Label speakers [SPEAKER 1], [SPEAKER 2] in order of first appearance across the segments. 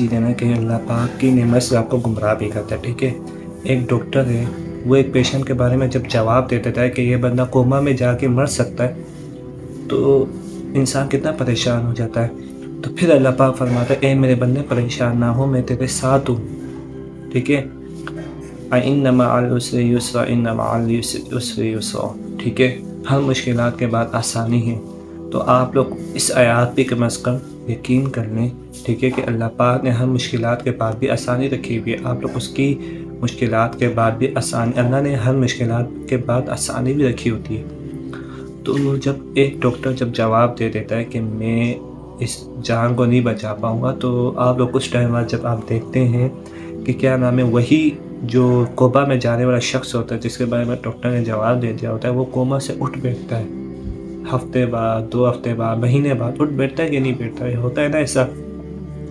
[SPEAKER 1] چیز ہے نا کہ اللہ پاک کی نعمت سے آپ کو گمراہ بھی کرتا ہے، ٹھیک ہے۔ ایک ڈاکٹر ہے، وہ ایک پیشنٹ کے بارے میں جب جواب دے دیتا ہے کہ یہ بندہ کوما میں جا کے مر سکتا ہے، تو انسان کتنا پریشان ہو جاتا ہے۔ تو پھر اللہ پاک فرماتا ہے اے میرے بندے پریشان نہ ہو، میں تیرے ساتھ ہوں، ٹھیک ہے۔ اِنَّ مَعَ الْعُسْرِ يُسْرًا اِنَّ مَعَ الْعُسْرِ يُسْرًا، ٹھیک ہے۔ ہر مشکلات کے بعد آسانی ہے۔ تو آپ لوگ اس آیات پہ کم از کم یقین کر لیں، ٹھیک ہے، کہ اللہ پاک نے ہر مشکلات کے بعد بھی آسانی رکھی ہوئی ہے۔ آپ لوگ اس کی مشکلات کے بعد بھی آسانی، اللہ نے ہر مشکلات کے بعد آسانی بھی رکھی ہوتی ہے۔ تو جب ایک ڈاکٹر جب جواب دے دیتا ہے کہ میں اس جان کو نہیں بچا پاؤں گا، تو آپ لوگ کچھ ٹائم بعد جب آپ دیکھتے ہیں کہ کیا نام ہے، وہی جو کوما میں جانے والا شخص ہوتا ہے جس کے بارے میں ڈاکٹر نے جواب دے دیا ہوتا ہے، وہ کوما سے اٹھ بیٹھتا ہے۔ ہفتے بعد، 2 ہفتے بعد، مہینے بعد اٹھ بیٹھتا ہے کہ نہیں بیٹھتا ہے، ہوتا ہے نا ایسا۔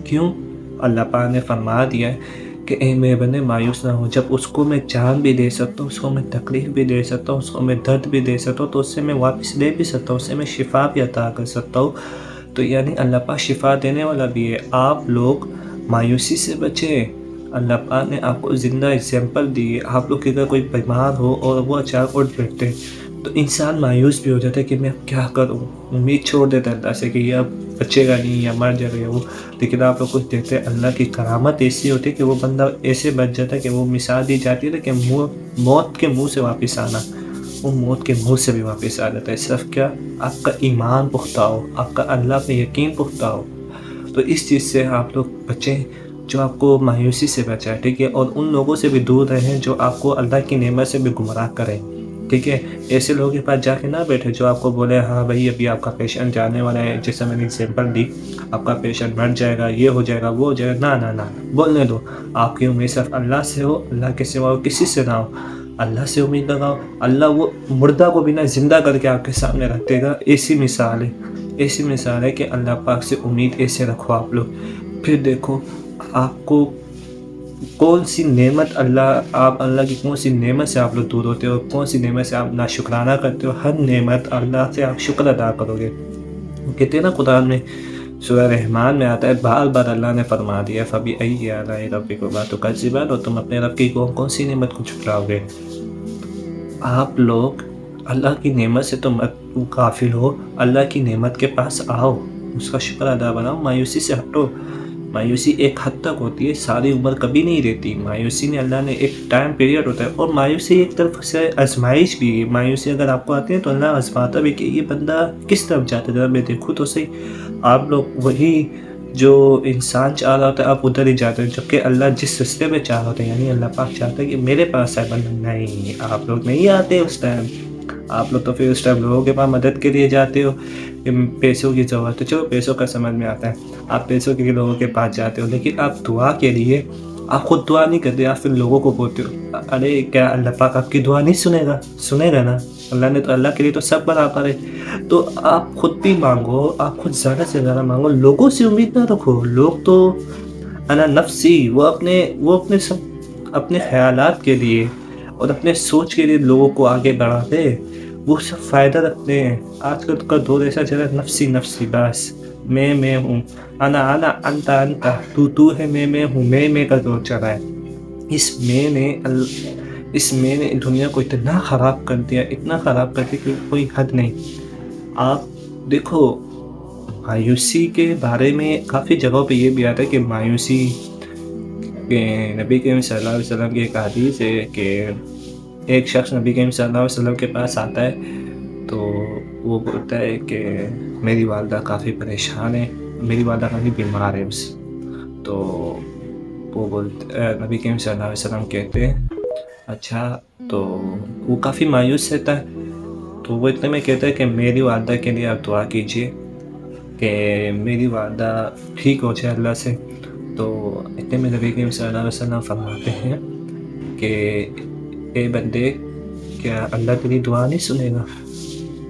[SPEAKER 1] کیوں؟ اللہ پاک نے فرما دیا ہے کہ اے میرے بندے مایوس نہ ہو، جب اس کو میں جان بھی دے سکتا ہوں، اس کو میں تکلیف بھی دے سکتا ہوں، اس کو میں درد بھی دے سکتا ہوں، تو اس سے میں واپس لے بھی سکتا ہوں، اس سے میں شفا بھی عطا کر سکتا ہوں۔ تو یعنی اللہ پاک شفا دینے والا بھی ہے۔ آپ لوگ مایوسی سے بچیں۔ اللہ پاک نے آپ کو زندہ ایگزامپل دی ہے۔ آپ لوگ اگر کوئی بیمار ہو اور وہ اچانک اٹھ بیٹھتے ہیں تو انسان مایوس بھی ہو جاتا ہے کہ میں اب کیا کروں، امید چھوڑ دیتا ہے اللہ سے کہ یہ اب بچے گا نہیں یا مر جائے گا وہ۔ لیکن آپ لوگ کچھ دیکھتے ہیں، اللہ کی کرامت ایسی ہوتی ہے کہ وہ بندہ ایسے بچ جاتا ہے کہ وہ مثال دی جاتی ہے کہ موت کے منہ سے واپس آنا، وہ موت کے منہ سے بھی واپس آ جاتا ہے، صرف کیا آپ کا ایمان پختہ ہو، آپ کا اللہ پہ یقین پختہ ہو۔ تو اس چیز سے آپ لوگ بچیں جو آپ کو مایوسی سے بچائے، ٹھیک ہے، اور ان لوگوں سے بھی دور رہیں جو آپ کو اللہ کی نعمت سے بھی گمراہ کریں، ٹھیک ہے۔ ایسے لوگوں کے پاس جا کے نہ بیٹھے جو آپ کو بولے ہاں بھائی ابھی آپ کا پیشنٹ جانے والا ہے، جیسے میں نے ایگزامپل دی، آپ کا پیشنٹ مر جائے گا، یہ ہو جائے گا، وہ ہو جائے گا، نہ بولنے دو۔ آپ کی امید صرف اللہ سے ہو، اللہ کے سوا کسی سے نہ ہو، اللہ سے امید لگاؤ۔ اللہ وہ مردہ کو بھی نہ زندہ کر کے آپ کے سامنے رکھ دے گا۔ ایسی مثال ہے کہ اللہ پاک سے امید ایسے رکھو آپ لوگ۔ پھر دیکھو آپ کو کون سی نعمت آپ اللہ کی کون سی نعمت سے آپ لوگ دور ہوتے ہو، کون سی نعمت سے آپ ناشکرانہ کرتے ہو، ہر نعمت اللہ سے آپ شکر ادا کرو گے۔ کہتے ہیں نا قرآن میں، سورہ رحمان میں آتا ہے، بار بار اللہ نے فرما دیا فَبِأَيِّ آلَاءِ رَبِّكُمَا تُكَذِّبَانِ، اور تم اپنے رب کی کون سی نعمت کو جھٹلاؤ گے۔ آپ لوگ اللہ کی نعمت سے تم غافل ہو، اللہ کی نعمت کے پاس آؤ، اس کا شکر ادا بناؤ، مایوسی سے ہٹو۔ مایوسی ایک حد تک ہوتی ہے، ساری عمر کبھی نہیں رہتی۔ مایوسی نے اللہ نے ایک ٹائم پیریڈ ہوتا ہے، اور مایوسی ایک طرف سے آزمائش بھی ہے۔ مایوسی اگر آپ کو آتی ہے تو اللہ آزماتا بھی کہ یہ بندہ کس طرف جاتا ہے، ذرا میں دیکھوں تو صحیح۔ آپ لوگ وہی جو انسان چاہ رہا ہوتا ہے آپ ادھر ہی جاتے ہیں، جبکہ اللہ جس رستے پہ چاہ رہا ہوتا ہے، یعنی اللہ پاک چاہتا ہے کہ میرے پاس ہے بندہ، نہیں آپ لوگ نہیں آتے اس ٹائم۔ آپ لوگ تو پھر اس ٹائم لوگوں کے پاس مدد کے لیے جاتے ہو کہ پیسوں کی ضرورت ہے، چلو پیسوں کا سمجھ میں آتا ہے، آپ پیسوں کے لیے لوگوں کے پاس جاتے ہو، لیکن آپ دعا کے لیے آپ خود دعا نہیں کرتے، آپ پھر لوگوں کو بولتے ہو ارے کیا اللہ پاک آپ کی دعا نہیں سنے گا نا، اللہ نے تو، اللہ کے لیے تو سب برابر ہے۔ تو آپ خود بھی مانگو، آپ خود زیادہ سے زیادہ مانگو، لوگوں سے امید نہ رکھو۔ لوگ تو انا نفسی، وہ اپنے خیالات کے لیے اور اپنے سوچ کے لیے لوگوں کو آگے بڑھاتے، وہ سب فائدہ رکھتے ہیں۔ آج کل کا دور ایسا چلا، نفسی نفسی، بس میں ہوں، انا انتا تو ہے، میں ہوں، میں کا دور چلا ہے۔ اس میں نے دنیا کو اتنا خراب کر دیا، اتنا خراب کر دیا کہ کوئی حد نہیں۔ آپ دیکھو مایوسی کے بارے میں کافی جگہوں پہ یہ بھی آتا ہے کہ مایوسی کہ نبی کریم صلی اللہ علیہ وسلم کی ایک حدیث ہے کہ ایک شخص نبی کریم صلی اللہ علیہ وسلم کے پاس آتا ہے تو وہ بولتا ہے کہ میری والدہ کافی پریشان ہے، میری والدہ کافی بیمار ہے بس۔ تو وہ نبی کریم صلی اللہ علیہ وسلم کہتے ہیں اچھا، تو وہ کافی مایوس رہتا ہے، تو وہ اتنے میں کہتا ہے کہ میری والدہ کے لیے آپ دعا کیجئے کہ میری والدہ ٹھیک ہو جائے اللہ سے۔ تو اتنے میں نبی کریم صلی اللہ علیہ وسلم فرماتے ہیں کہ اے بندے، کیا اللہ تیری دعا نہیں سنے گا؟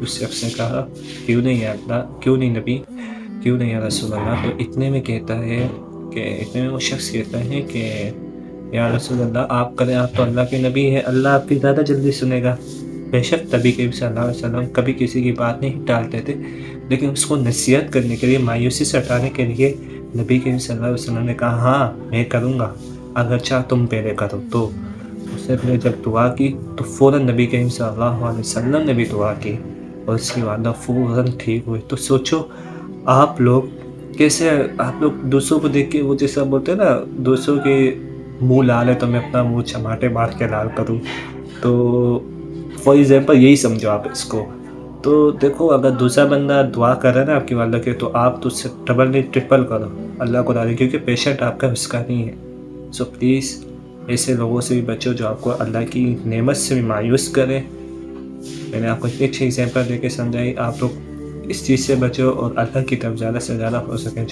[SPEAKER 1] اس شخص نے کہا کیوں نہیں یا اللہ، کیوں نہیں نبی، کیوں نہیں یا رسول اللہ؟ تو اتنے میں وہ شخص کہتا ہے کہ یا رسول اللہ آپ کریں، آپ تو اللہ کے نبی ہیں، اللہ آپ کی زیادہ جلدی سنے گا۔ بے شک نبی کریم صلی اللہ علیہ وسلم کبھی کسی کی بات نہیں ٹالتے تھے، لیکن اس کو نصیحت کرنے کے لیے، مایوسی سے ہٹانے کے لیے نبی کریم صلی اللہ علیہ وسلم نے کہا ہاں میں کروں گا، اگر چاہ تم پہلے کرو تو اس نے پھر جب دعا کی تو فوراً نبی کریم صلی اللہ علیہ وسلم نے بھی دعا کی اور اس کی والدہ فوراً ٹھیک ہوئی۔ تو سوچو آپ لوگ کیسے، آپ لوگ دوسروں کو دیکھ کے وہ جیسا بولتے ہیں نا، دوسروں کے منہ لال ہے تو میں اپنا منہ چماٹے مار کے لال کروں، تو فار ایگزامپل یہی سمجھو آپ اس کو۔ تو دیکھو اگر دوسرا بندہ دعا کر رہا ہے نا آپ کی والدہ کے، تو آپ تو اس سے ڈبل نہیں ٹرپل کرو اللہ کو راضی، کیونکہ پیشنٹ آپ کا اس کا نہیں ہے۔ سو پلیز ایسے لوگوں سے بھی بچو جو آپ کو اللہ کی نعمت سے بھی مایوس کریں۔ میں نے آپ کو ایک اچھی ایگزامپل دے کے سمجھائی، آپ لوگ اس چیز سے بچو اور اللہ کی طرف زیادہ سے زیادہ ہو سکے